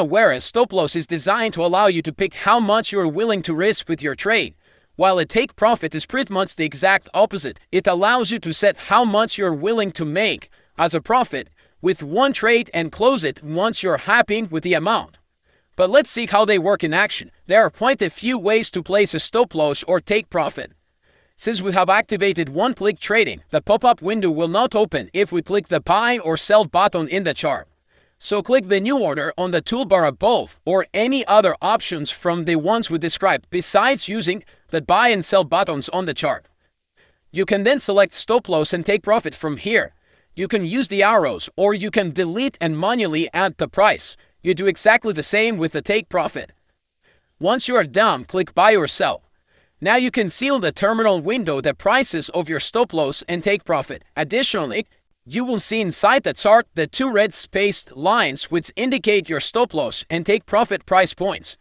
Whereas stop loss is designed to allow you to pick how much you are willing to risk with your trade, while a take profit is pretty much the exact opposite. It allows you to set how much you're willing to make as a profit with one trade and close it once you're happy with the amount. But let's see how they work in action. There are quite a few ways to place a stop loss or take profit. Since we have activated one-click trading, the pop-up window will not open if we click the buy or sell button in the chart. So click the new order on the toolbar above or any other options from the ones we described besides using the buy and sell buttons on the chart. You can then select stop loss and take profit from here. You can use the arrows or you can delete and manually add the price. You do exactly the same with the take profit. Once you are done, click buy or sell. Now you can see on the terminal window the prices of your stop loss and take profit. Additionally, you will see inside the chart the two red spaced lines which indicate your stop loss and take profit price points.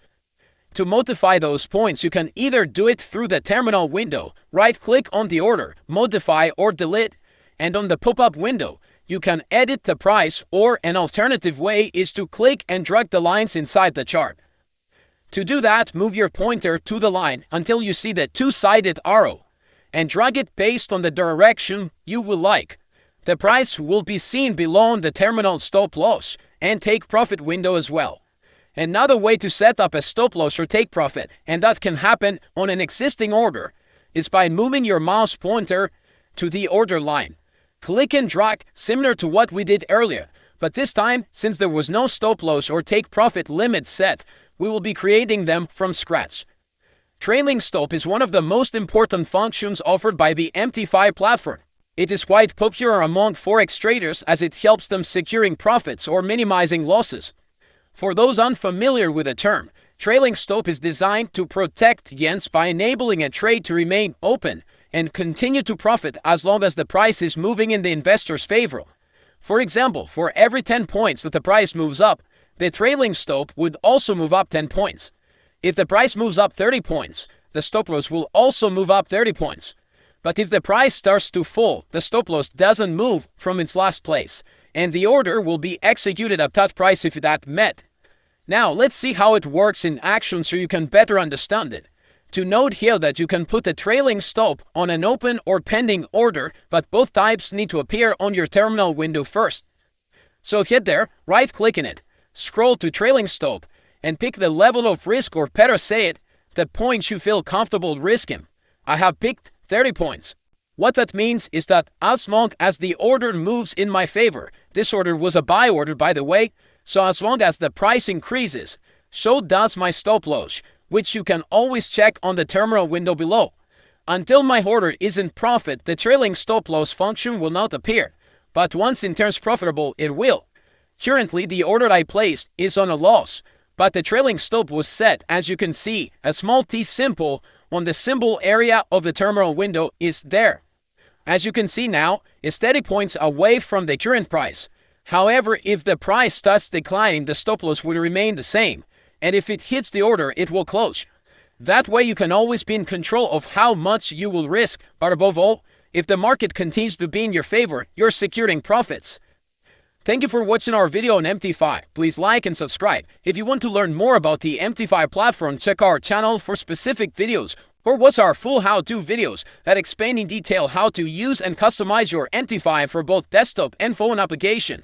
To modify those points, you can either do it through the terminal window, right-click on the order, modify or delete, and on the pop-up window, you can edit the price, or an alternative way is to click and drag the lines inside the chart. To do that, move your pointer to the line until you see the two-sided arrow, and drag it based on the direction you will like. The price will be seen below the terminal stop loss and take profit window as well. Another way to set up a stop loss or take profit, and that can happen on an existing order, is by moving your mouse pointer to the order line. Click and drag similar to what we did earlier, but this time, since there was no stop loss or take profit limit set, we will be creating them from scratch. Trailing stop is one of the most important functions offered by the MT5 platform. It is quite popular among forex traders as it helps them securing profits or minimizing losses. For those unfamiliar with the term, trailing stop is designed to protect against by enabling a trade to remain open and continue to profit as long as the price is moving in the investor's favor. For example, for every 10 points that the price moves up, the trailing stop would also move up 10 points. If the price moves up 30 points, the stop loss will also move up 30 points. But if the price starts to fall, the stop loss doesn't move from its last place, and the order will be executed at that price if that met. Now, let's see how it works in action so you can better understand it. To note here that you can put a trailing stop on an open or pending order, but both types need to appear on your terminal window first. So hit there, right-click in it, scroll to trailing stop, and pick the level of risk, or better say it, the points you feel comfortable risking. I have picked 30 points. What that means is that as long as the order moves in my favor, this order was a buy order by the way, so as long as the price increases, so does my stop loss, which you can always check on the terminal window below. Until my order is in profit, the trailing stop loss function will not appear, but once it turns profitable, it will. Currently, the order I placed is on a loss, but the trailing stop was set, as you can see, a small t symbol on the symbol area of the terminal window is there. As you can see now, it's 30 points away from the current price. However, if the price starts declining, the stop loss will remain the same, and if it hits the order, it will close. That way you can always be in control of how much you will risk, but above all, if the market continues to be in your favor, you're securing profits. Thank you for watching our video on MT5. Please like and subscribe. If you want to learn more about the MT5 platform, check our channel for specific videos, or watch our full how-to videos that explain in detail how to use and customize your MT5 for both desktop and phone application.